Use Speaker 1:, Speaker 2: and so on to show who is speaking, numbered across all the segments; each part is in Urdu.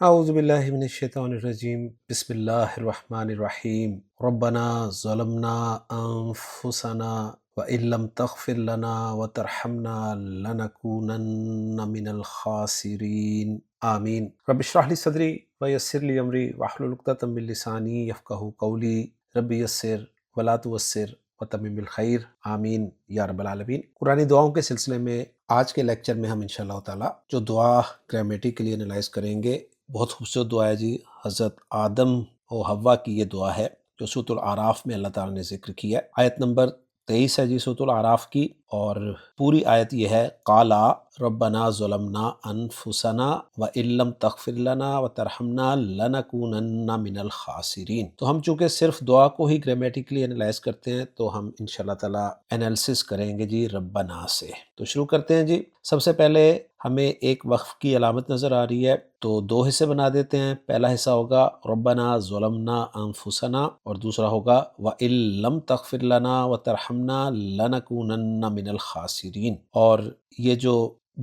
Speaker 1: اعوذ باللہ من الشیطان الرجیم، بسم اللہ الرحمن الرحیم۔ ربنا ظلمنا انفسنا وان لم تغفر لنا وترحمنا لنکونن من الخاسرین، آمین۔ رب اشرح لی صدری ویسر لی امری واحلل عقدۃ من لسانی یفقہوا قولی، رب یسر ولا تعسر وتمم بالخیر، آمین یا رب العالمین۔ قرآنی دعاؤں کے سلسلے میں آج کے لیکچر میں ہم انشاءاللہ تعالی جو دعا گرامیٹیکلی انالائز کریں گے، بہت خوبصورت دعا ہے جی۔ حضرت آدم و حوا کی یہ دعا ہے جو سورۃ الاعراف میں اللہ تعالیٰ نے ذکر کیا ہے۔ آیت نمبر 23 ہے جی سورۃ الاعراف کی، اور پوری آیت یہ ہے، قالا ربنا ظلمنا انفسنا وان لم تغفر لنا وترحمنا لنکونن من الخاسرین۔ تو ہم چونکہ صرف دعا کو ہی گرامیٹیکلی انالائز کرتے ہیں، تو ہم انشاءاللہ تعالیٰ انالیسس کریں گے جی ربنا سے۔ تو شروع کرتے ہیں جی۔ سب سے پہلے ہمیں ایک وقف کی علامت نظر آ رہی ہے، تو دو حصے بنا دیتے ہیں۔ پہلا حصہ ہوگا ربنا ظلمنا انفسنا، اور دوسرا ہوگا وَإِن لَّمْ تَغْفِرْ لَنَا وَتَرْحَمْنَا لَنَكُونَنَّ مِنَ الْخَاسِرِينَ۔ اور یہ جو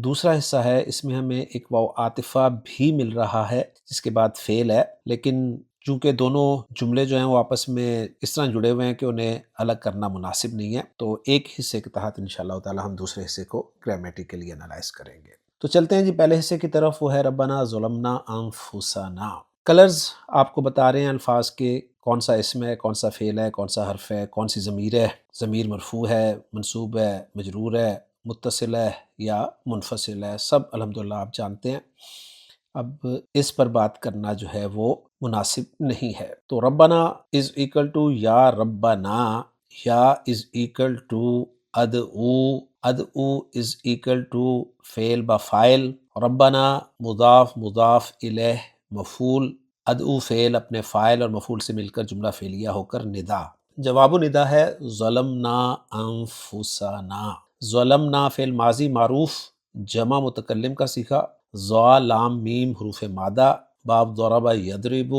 Speaker 1: دوسرا حصہ ہے، اس میں ہمیں ایک واو عاطفہ بھی مل رہا ہے جس کے بعد فعل ہے، لیکن چونکہ دونوں جملے جو ہیں وہ آپس میں اس طرح جڑے ہوئے ہیں کہ انہیں الگ کرنا مناسب نہیں ہے، تو ایک حصے کے تحت انشاءاللہ تعالی ہم دوسرے حصے کو گرامیٹیکلی انالائز کریں گے۔ تو چلتے ہیں جی پہلے حصے کی طرف، وہ ہے ربنا ظلمنا انفسنا۔ کلرز آپ کو بتا رہے ہیں الفاظ کے، کون سا اسم ہے، کون سا فعل ہے، کون سا حرف ہے، کون سی ضمیر ہے، ضمیر مرفوع ہے، منصوب ہے، مجرور ہے، متصل ہے یا منفصل ہے، سب الحمدللہ آپ جانتے ہیں۔ اب اس پر بات کرنا جو ہے وہ مناسب نہیں ہے۔ تو ربنا از ایکل ٹو یا ربنا، یا از ایکل ٹو ادعو، ادعو از ایکل ٹو فعل بفاعل، ربنا مضاف مضاف الیہ مفعول، ادعو فعل اپنے فاعل اور مفعول سے مل کر جملہ فعلیہ ہو کر ندا۔ جواب ندا ہے ظلمنا انفسنا۔ ظلمنا فعل ماضی معروف جمع متکلم کا صیغہ، ظا لام میم حروف مادہ، باب ضرب یضرب،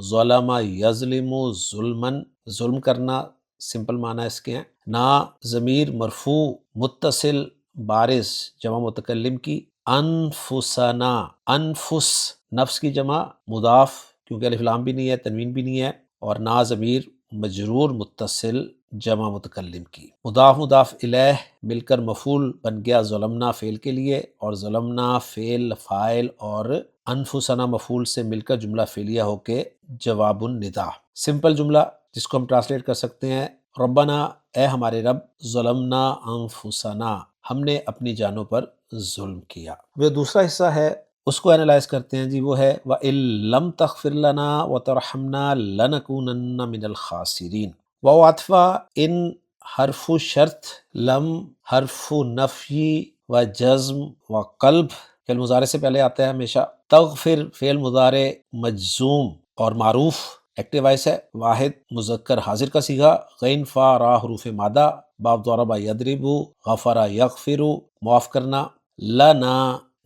Speaker 1: ظلم یظلم ظلمن، ظلم کرنا سمپل معنی اس کے ہیں۔ نا ضمیر مرفوع متصل بارز جمع متکلم کی، انفسنا، انفس نفس کی جمع، مضاف کیونکہ الف لام بھی نہیں ہے، تنوین بھی نہیں ہے، اور نا ضمیر مجرور متصل جمع متکلم کی۔ مضاف مضاف الیہ مل کر مفعول بن گیا ظلمنا فعل کے لیے، اور ظلمنا فعل فاعل اور انفسنا مفعول سے مل کر جملہ فعلیہ ہو کے جواب الندا۔ سمپل جملہ جس کو ہم ٹرانسلیٹ کر سکتے ہیں، ربنا اے ہمارے رب، ظلمنا انفسنا ہم نے اپنی جانوں پر ظلم کیا۔ وہ دوسرا حصہ ہے اس کو انالائز کرتے ہیں جی، وہ ہے وَإِن لَّمْ تَغْفِرْ لَنَا وَتَرْحَمْنَا لَنَكُونَنَّ مِنَ الْخَاسِرِينَ۔ واو عطفہ ان حرف شرط، لم حرف نفی و جزم و قلب، فعل مضارع سے پہلے آتا ہے ہمیشہ۔ تغفر فعل مضارع مجزوم اور معروف ایکٹیو وائس ہے، واحد مذکر حاضر کا صیغہ، غین فا را حروف مادہ، باب ضرب یضرب، غفر یغفر معاف کرنا، لنا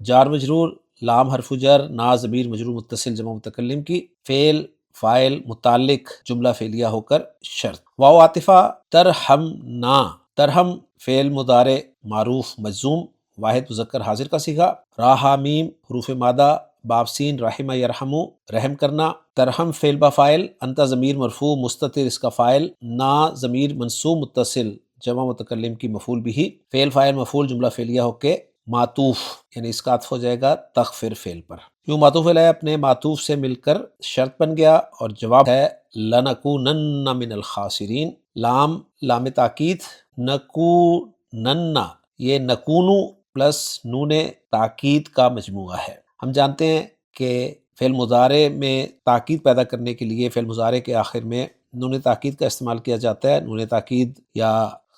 Speaker 1: جار مجرور، لام حرف جر، نا ضمیر مجرور متصل جمع متکلم کی، فعل فاعل متعلق جملہ فعلیہ ہو کر شرط۔ واو عاطفہ ترحمنا، ترحم فعل مضارع معروف مجزوم واحد مذکر حاضر کا صیغہ، را ہا میم حروف مادہ، باب سین رحم یرحم رحم کرنا، ترحم فعل بفاعل، انت ضمیر مرفوع مستتر اس کا فاعل، نا ضمیر منصوب متصل جمع متکلم کی مفعول بھی، فعل فاعل مفعول جملہ فعلیہ ہو کے معطوف، یعنی اس کا عطف ہو جائے گا تغفر فعل پر۔ یوں معطوف علیہ اپنے معطوف سے مل کر شرط بن گیا، اور جواب ہے لَنَكُونَنَّ مِنَ الْخَاسِرِينَ۔ لام لام تاکید، نکونن یہ نکونو پلس نون تاکید کا مجموعہ ہے۔ ہم جانتے ہیں کہ فعل مضارع میں تاکید پیدا کرنے کے لیے فعل مضارع کے آخر میں نون تاکید کا استعمال کیا جاتا ہے۔ نون تاکید یا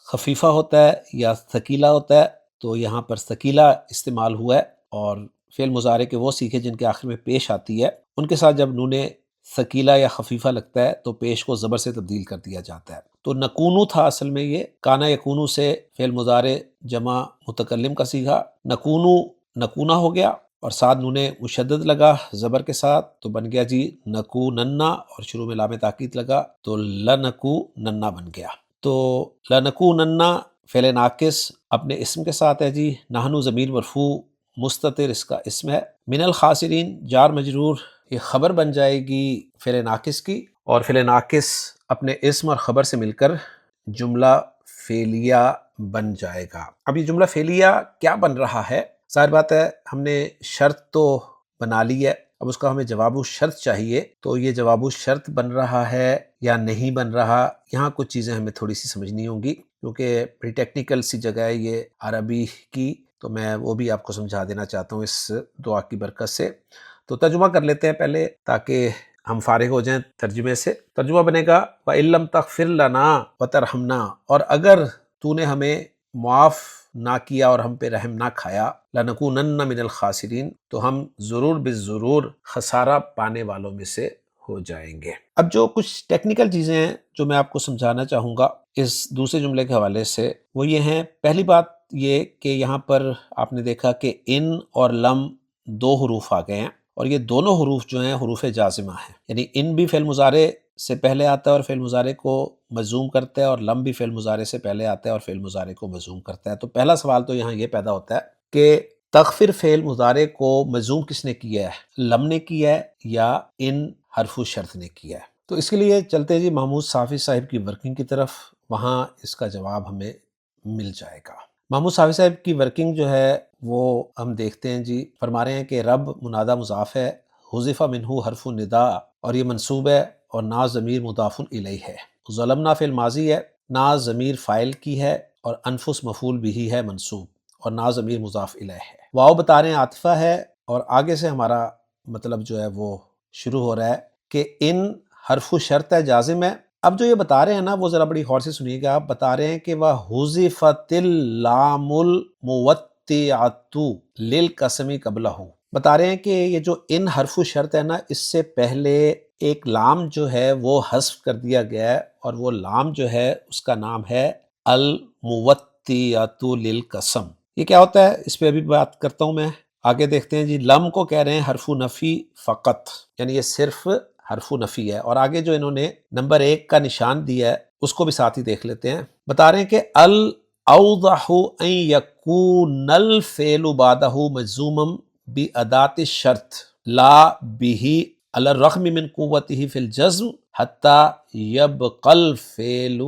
Speaker 1: خفیفہ ہوتا ہے یا ثقیلہ ہوتا ہے، تو یہاں پر ثقیلہ استعمال ہوا ہے، اور فعل مضارع کے وہ صیغے جن کے آخر میں پیش آتی ہے ان کے ساتھ جب نون ثقیلہ یا خفیفہ لگتا ہے تو پیش کو زبر سے تبدیل کر دیا جاتا ہے۔ تو نکونو تھا اصل میں، یہ کانا یکونو سے فعل مضارع جمع متکلم کا صیغہ، نکونو نکونا ہو گیا، اور ساتھ نون مشدد لگا زبر کے ساتھ، تو بن گیا جی نکوننا، اور شروع میں لام تاکید لگا تو لنکوننا بن گیا۔ تو لنکوننا فعل ناقص اپنے اسم کے ساتھ ہے جی، نحنو ضمیر مرفوع مستتر اس کا اسم ہے، من الخاسرین جار مجرور یہ خبر بن جائے گی فعل ناقص کی، اور فعل ناقص اپنے اسم اور خبر سے مل کر جملہ فعلیہ بن جائے گا۔ اب یہ جملہ فعلیہ کیا بن رہا ہے؟ ظاہر بات ہے ہم نے شرط تو بنا لی ہے، اب اس کا ہمیں جواب الشرط چاہیے، تو یہ جواب الشرط بن رہا ہے یا نہیں بن رہا، یہاں کچھ چیزیں ہمیں تھوڑی سی سمجھنی ہوں گی، کیونکہ بڑی ٹیکنیکل سی جگہ ہے یہ عربی کی، تو میں وہ بھی آپ کو سمجھا دینا چاہتا ہوں اس دعا کی برکت سے۔ تو ترجمہ کر لیتے ہیں پہلے تاکہ ہم فارغ ہو جائیں ترجمے سے۔ ترجمہ بنے گا وَإِن لَّمْ تَغْفِرْ لَنَا وَتَرْحَمْنَا، اور اگر تو نے ہمیں معاف نہ کیا اور ہم پہ رحم نہ کھایا، لَنَكُونَنَّ مِنَ الْخَاسِرِينَ، تو ہم ضرور بالضرور خسارہ پانے والوں میں سے ہو جائیں گے۔ اب جو کچھ ٹیکنیکل چیزیں ہیں جو میں آپ کو سمجھانا چاہوں گا اس دوسرے جملے کے حوالے سے، وہ یہ ہیں، پہلی بات یہ کہ یہاں پر آپ نے دیکھا کہ ان اور لم دو حروف آ گئے ہیں، اور یہ دونوں حروف جو ہیں حروف جازمہ ہیں، یعنی ان بھی فعل مضارع سے پہلے آتا ہے اور فعل مضارع کو مجزوم کرتا ہے، اور لم بھی فعل مضارع سے پہلے آتا ہے اور فعل مضارع کو مجزوم کرتا ہے۔ تو پہلا سوال تو یہاں یہ پیدا ہوتا ہے کہ تغفر فعل مضارع کو مجزوم کس نے کیا ہے، لم نے کیا ہے یا ان حرف شرط نے کیا ہے؟ تو اس کے لیے چلتے جی محمود صافی صاحب کی ورکنگ کی طرف، وہاں اس کا جواب ہمیں مل جائے گا۔ محمود صافی صاحب کی ورکنگ جو ہے وہ ہم دیکھتے ہیں جی، فرما رہے ہیں کہ رب منادہ مضاف ہے، حذف منہ حرف النداء، اور یہ منصوب ہے، اور نا ضمیر مضاف الیہ ہے، ظلمنا فعل ماضی ہے، نا ضمیر فاعل کی ہے، اور انفس مفعول بھی ہے منصوب، اور نا ضمیر مضاف الیہ ہے، واو بتا رہے ہیں عاطفہ ہے، اور آگے سے ہمارا مطلب جو ہے وہ شروع ہو رہا ہے کہ ان حرف شرط ہے، جازم ہے۔ اب جو یہ بتا رہے ہیں نا وہ ذرا بڑی غور سے سنیے گا، آپ بتا رہے ہیں کہ وہ حذفت اللام الموطئۃ للقسم قبلہ، بتا رہے ہیں کہ یہ جو ان حرف شرط ہے نا، اس سے پہلے ایک لام جو ہے وہ حذف کر دیا گیا ہے، اور وہ لام جو ہے اس کا نام ہے الموطئۃ للقسم۔ یہ کیا ہوتا ہے اس پہ ابھی بات کرتا ہوں میں، آگے دیکھتے ہیں جی۔ لم کو کہہ رہے ہیں حرف نفی فقط، یعنی یہ صرف حرف نفی ہے، اور آگے جو انہوں نے نمبر 1 کا نشان دیا ہے اس کو بھی ساتھ ہی دیکھ لیتے ہیں۔ بتا رہے ہیں کہ الاوضح ان یکون الفعل بعدہ مجزوما بادات الشرط لا به علی الرغم من قوته فی الجزم حتی یبقى الفعل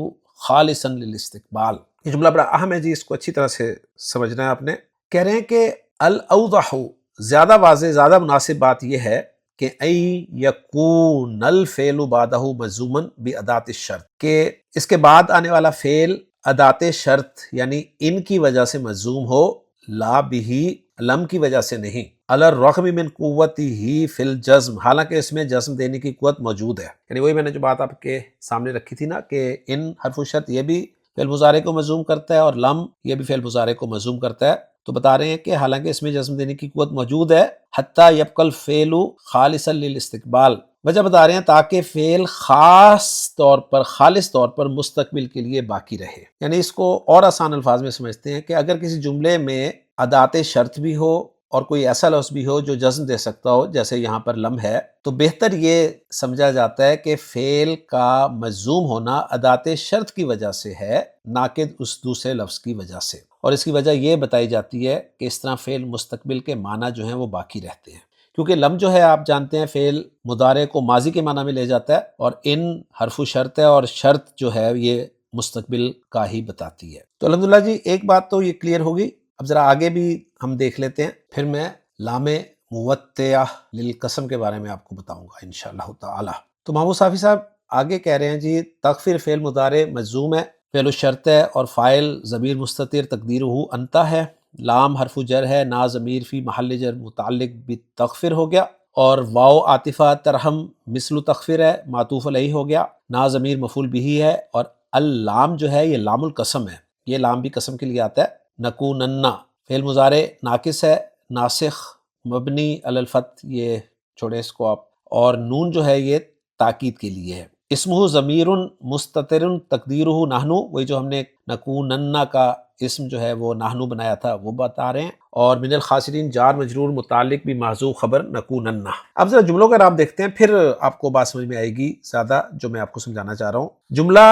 Speaker 1: خالصا للاستقبال۔ یہ جملہ بڑا اہم ہے جی، اس کو اچھی طرح سے سمجھنا ہے آپ نے۔ کہہ رہے ہیں کہ الاوضح، زیادہ واضح، زیادہ مناسب بات یہ ہے کہ این یکون الفعل بعدہ مجزوما بادات الشرط، کہ اس کے بعد آنے والا فعل ادات شرط یعنی ان کی وجہ سے مجزوم ہو، لا بھی لم کی وجہ سے نہیں، علی الرغم من قوتہ فی الجزم، حالانکہ اس میں جزم دینے کی قوت موجود ہے۔ یعنی وہی میں نے جو بات آپ کے سامنے رکھی تھی نا کہ ان حرف شرط یہ بھی فعل مضارع کو مجزوم کرتا ہے، اور لم یہ بھی فعل مضارع کو مجزوم کرتا ہے، تو بتا رہے ہیں کہ حالانکہ اس میں جزم دینے کی قوت موجود ہے، حتی یبقى الفعل خالصا للاستقبال، وجہ بتا رہے ہیں تاکہ فعل خاص طور پر، خالص طور پر مستقبل کے لیے باقی رہے۔ یعنی اس کو اور آسان الفاظ میں سمجھتے ہیں کہ اگر کسی جملے میں ادات شرط بھی ہو اور کوئی ایسا لفظ بھی ہو جو جزم دے سکتا ہو، جیسے یہاں پر لم ہے، تو بہتر یہ سمجھا جاتا ہے کہ فعل کا مجزوم ہونا ادات شرط کی وجہ سے ہے، نہ کہ اس دوسرے لفظ کی وجہ سے، اور اس کی وجہ یہ بتائی جاتی ہے کہ اس طرح فعل مستقبل کے معنی جو ہیں وہ باقی رہتے ہیں، کیونکہ لم جو ہے آپ جانتے ہیں فعل مضارع کو ماضی کے معنی میں لے جاتا ہے، اور ان حرف شرط ہے، اور شرط جو ہے یہ مستقبل کا ہی بتاتی ہے۔ تو الحمدللہ جی ایک بات تو یہ کلیئر ہوگی۔ اب ذرا آگے بھی ہم دیکھ لیتے ہیں، پھر میں لام موطئہ للقسم کے بارے میں آپ کو بتاؤں گا انشاءاللہ تعالی۔ تو محمود صافی صاحب آگے کہہ رہے ہیں جی، تغفر فعل مضارع مجزوم ہے، فعل الشرط ہے، اور فاعل ضمیر مستتر تقدیرہ انت ہے، لام حرف جر ہے، نا ضمیر فی محل جر متعلق بتغفر ہو گیا، اور واو عاطفہ ترحم مثل تغفر ہے، معطوف علیہ ہو گیا، نا ضمیر مفعول بھی ہے، اور اللام جو ہے یہ لام القسم ہے، یہ لام بھی قسم کے لیے آتا ہے۔ نکونن فعل مضارع ناقص ہے، ناسخ مبنی علی الفتح، یہ چھوڑے اس کو آپ، اور نون جو ہے یہ تاکید کے لیے ہے۔ اسمہ ضمیر مستتر تقدیرہ نحنو، وہی جو ہم نے نکونن کا اسم جو ہے وہ نحنو بنایا تھا وہ بتا رہے ہیں، اور من الخاسرین جار مجرور متعلق بھی محذوف خبر نکونن۔ اب ذرا جملوں کا آپ دیکھتے ہیں، پھر آپ کو بات سمجھ میں آئے گی زیادہ جو میں آپ کو سمجھانا چاہ رہا ہوں۔ جملہ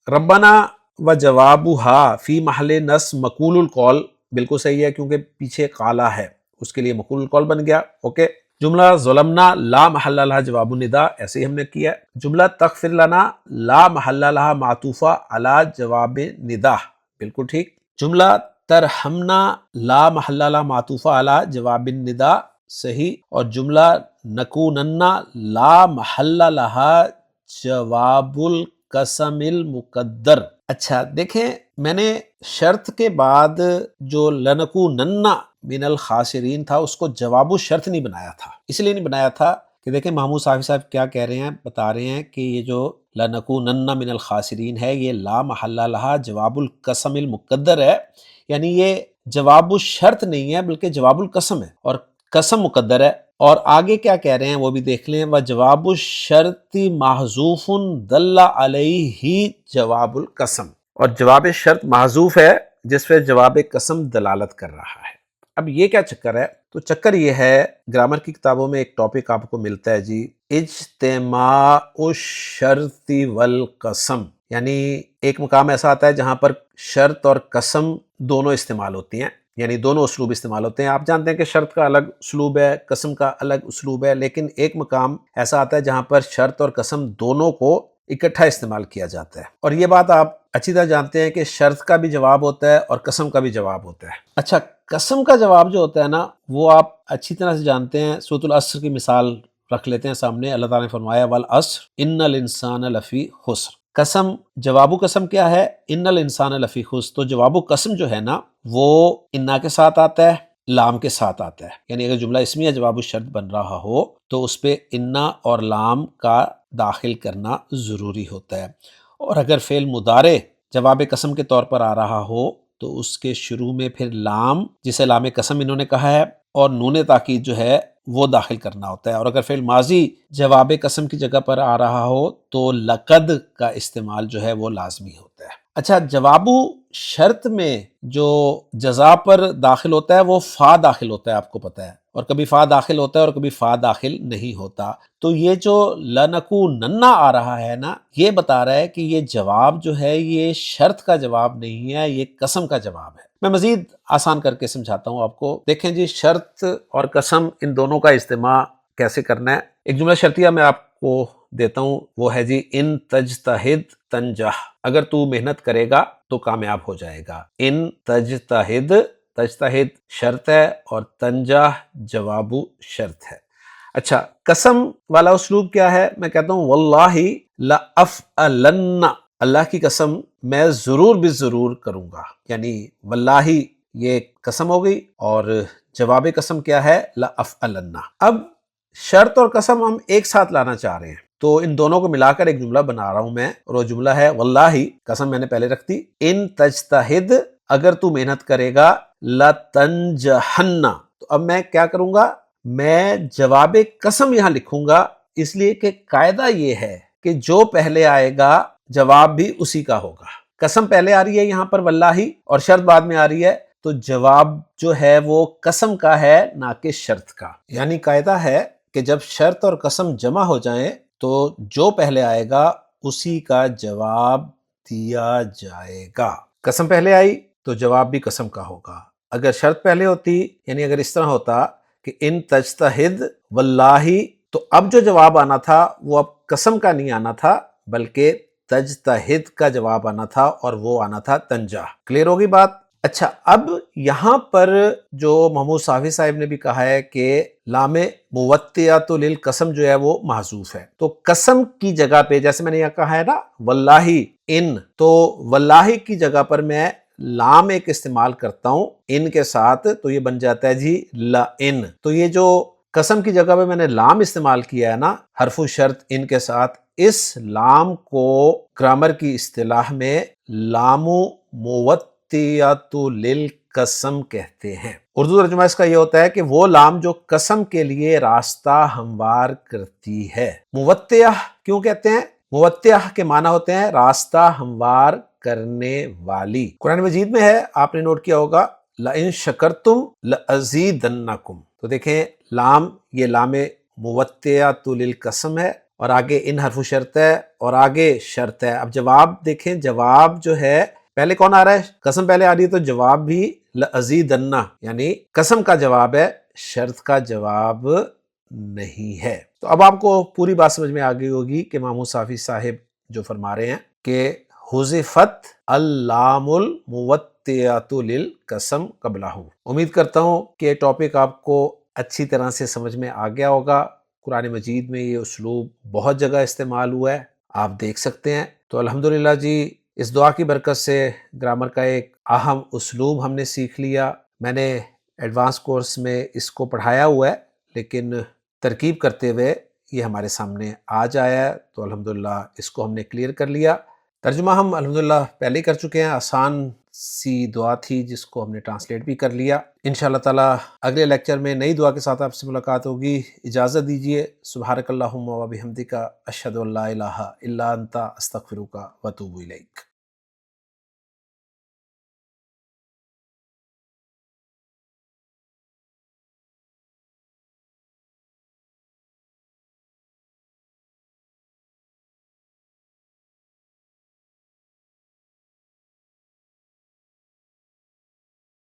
Speaker 1: ربنا و جوابها فی محل نصب مقول القول بالکل صحیح ہے، کیونکہ پیچھے قالا ہے، اس کے لیے مقول القول بن گیا، اوکے۔ جملہ ظلمنا لا محل لها جواب النداء، ایسے ہی ہم نے کیا ہے۔ جملہ تغفر لنا لا محل لها معطوفہ علی جواب نداء، بالکل ٹھیک۔ جملہ ترحمنا لا محل لها معطوفہ علی جواب النداء، صحیح۔ اور جملہ نکوننا لا محل لها جواب القسم المقدر۔ اچھا دیکھیں، میں نے شرط کے بعد جو لنکوننا من الخاسرین تھا اس کو جواب الشرط نہیں بنایا تھا، اس لیے نہیں بنایا تھا کہ دیکھیں محمود صافی صاحب کیا کہہ رہے ہیں، بتا رہے ہیں کہ یہ جو لنکونن من الخاسرین ہے یہ لا محل لہا جواب القسم المقدر ہے، یعنی یہ جواب الشرط نہیں ہے بلکہ جواب القسم ہے، اور قسم مقدر ہے۔ اور آگے کیا کہہ رہے ہیں وہ بھی دیکھ لیں، وجواب الشرط محذوف دل علیہ جواب القسم، اور جواب شرط محذوف ہے جس پہ جواب قسم دلالت کر رہا ہے۔ اب یہ کیا چکر ہے؟ تو چکر یہ ہے، گرامر کی کتابوں میں ایک ٹاپک آپ کو ملتا ہے جی، اجتماع الشرط والقسم، یعنی ایک مقام ایسا آتا ہے جہاں پر شرط اور قسم دونوں استعمال ہوتی ہیں، یعنی دونوں اسلوب استعمال ہوتے ہیں۔ آپ جانتے ہیں کہ شرط کا الگ اسلوب ہے، قسم کا الگ اسلوب ہے، لیکن ایک مقام ایسا آتا ہے جہاں پر شرط اور قسم دونوں کو اکٹھا استعمال کیا جاتا ہے، اور یہ بات آپ اچھی طرح جانتے ہیں کہ شرط کا بھی جواب ہوتا ہے اور قسم کا بھی جواب ہوتا ہے۔ اچھا، قسم کا جواب جو ہوتا ہے نا وہ آپ اچھی طرح سے جانتے ہیں، سورۃ العصر کی مثال رکھ لیتے ہیں سامنے۔ اللہ تعالیٰ نے فرمایا والعصر ان الانسان لفی خسر، قسم جواب قسم کیا ہے؟ ان الانسان لفی خسر، تو جواب قسم جو ہے نا وہ انا کے ساتھ آتا ہے، لام کے ساتھ آتا ہے، یعنی اگر جملہ اسمیہ جواب الشرط بن رہا ہو تو اس پہ انا اور لام کا داخل کرنا ضروری ہوتا ہے، اور اگر فعل مضارع جواب قسم کے طور پر آ رہا ہو تو اس کے شروع میں پھر لام، جسے لام قسم انہوں نے کہا ہے، اور نون تاکید جو ہے وہ داخل کرنا ہوتا ہے، اور اگر فعل ماضی جواب قسم کی جگہ پر آ رہا ہو تو لقد کا استعمال جو ہے وہ لازمی ہوتا ہے۔ اچھا، جواب شرط میں جو جزا پر داخل ہوتا ہے وہ فا داخل ہوتا ہے، آپ کو پتہ ہے، اور کبھی فا داخل ہوتا ہے اور کبھی فا داخل نہیں ہوتا، تو یہ جو لنکوننا آ رہا ہے نا یہ بتا رہا ہے کہ یہ جواب جو ہے یہ شرط کا جواب نہیں ہے، یہ قسم کا جواب ہے۔ میں مزید آسان کر کے سمجھاتا ہوں آپ کو، دیکھیں جی، شرط اور قسم ان دونوں کا اجتماع کیسے کرنا ہے۔ ایک جملہ شرطیہ میں آپ کو دیتا ہوں، وہ ہے جی ان تجتہد تنجح، اگر تو محنت کرے گا تو کامیاب ہو جائے گا۔ ان تجتہد، تجتہد شرط ہے اور تنجح جواب شرط ہے۔ اچھا، قسم والا اسلوب کیا ہے؟ میں کہتا ہوں واللہ لأفعلن، اللہ کی قسم میں ضرور بھی ضرور کروں گا، یعنی واللہ یہ قسم ہو گئی اور جواب قسم کیا ہے؟ لأفعلن۔ اب شرط اور قسم ہم ایک ساتھ لانا چاہ رہے ہیں تو ان دونوں کو ملا کر ایک جملہ بنا رہا ہوں میں، اور وہ جملہ ہے واللہ، قسم میں نے پہلے رکھ دی، ان تجتہد، اگر تو محنت کرے گا، لتنجحن، تو اب میں کیا کروں گا؟ میں جواب قسم یہاں لکھوں گا، اس لیے کہ قاعدہ یہ ہے کہ جو پہلے آئے گا جواب بھی اسی کا ہوگا۔ قسم پہلے آ رہی ہے یہاں پر واللہ، اور شرط بعد میں آ رہی ہے، تو جواب جو ہے وہ قسم کا ہے نہ کہ شرط کا۔ یعنی قاعدہ ہے کہ جب شرط اور قسم جمع ہو جائیں تو جو پہلے آئے گا اسی کا جواب دیا جائے گا۔ قسم پہلے آئی تو جواب بھی قسم کا ہوگا، اگر شرط پہلے ہوتی، یعنی اگر اس طرح ہوتا کہ ان تجتہد واللہ، تو اب جو جواب آنا تھا وہ اب قسم کا نہیں آنا تھا بلکہ تجتہد کا جواب آنا تھا، اور وہ آنا تھا تنجح۔ کلیئر ہوگی بات؟ اچھا، اب یہاں پر جو محمود صافی صاحب نے بھی کہا ہے کہ لام موطئۃ للقسم جو ہے وہ محذوف ہے، تو قسم کی جگہ پہ جیسے میں نے یہ کہا ہے نا واللہ ان، تو واللہ کی جگہ پر میں لام ایک استعمال کرتا ہوں ان کے ساتھ، تو یہ بن جاتا ہے جی لئن۔ تو یہ جو قسم کی جگہ پہ میں نے لام استعمال کیا ہے نا حرف شرط ان کے ساتھ، اس لام کو گرامر کی اصطلاح میں لام موطئۃ للقسم کہتے ہیں۔ اردو ترجمہ اس کا یہ ہوتا ہے کہ وہ لام جو قسم کے لیے راستہ ہموار کرتی ہے۔ موطئہ کیوں کہتے ہیں؟ موطئہ کے معنی ہوتے ہیں راستہ ہموار کرنے والی۔ قرآن مجید میں ہے، آپ نے نوٹ کیا ہوگا، لئن شکرتم لازیدنکم، تو دیکھیں لام، یہ لام موطئۃ للقسم ہے، اور آگے ان حرف شرط ہے، اور آگے شرط ہے۔ اب جواب دیکھیں، جواب جو ہے پہلے کون آ رہا ہے؟ قسم پہلے آ رہی ہے، تو جواب بھی لازیدن، یعنی قسم کا جواب ہے، شرط کا جواب نہیں ہے۔ تو اب آپ کو پوری بات سمجھ میں آ گئی ہوگی کہ محمود صافی صاحب جو فرما رہے ہیں کہ حذفت اللام الموطئۃ للقسم قبلہ۔ امید کرتا ہوں کہ ٹاپک آپ کو اچھی طرح سے سمجھ میں آ گیا ہوگا۔ قرآن مجید میں یہ اسلوب بہت جگہ استعمال ہوا ہے، آپ دیکھ سکتے ہیں۔ تو الحمدللہ جی، اس دعا کی برکت سے گرامر کا ایک اہم اسلوب ہم نے سیکھ لیا۔ میں نے ایڈوانس کورس میں اس کو پڑھایا ہوا ہے، لیکن ترکیب کرتے ہوئے یہ ہمارے سامنے آج آیا ہے، تو الحمدللہ اس کو ہم نے کلیئر کر لیا۔ ترجمہ ہم الحمدللہ پہلے ہی کر چکے ہیں، آسان سی دعا تھی جس کو ہم نے ٹرانسلیٹ بھی کر لیا۔ انشاءاللہ تعالی اگلے لیکچر میں نئی دعا کے ساتھ آپ سے ملاقات ہوگی۔ اجازت دیجیے۔ سبحانک اللہم و بحمدک، اشہد ان لا الہ الا انت، استغفرک و اتوب الیک۔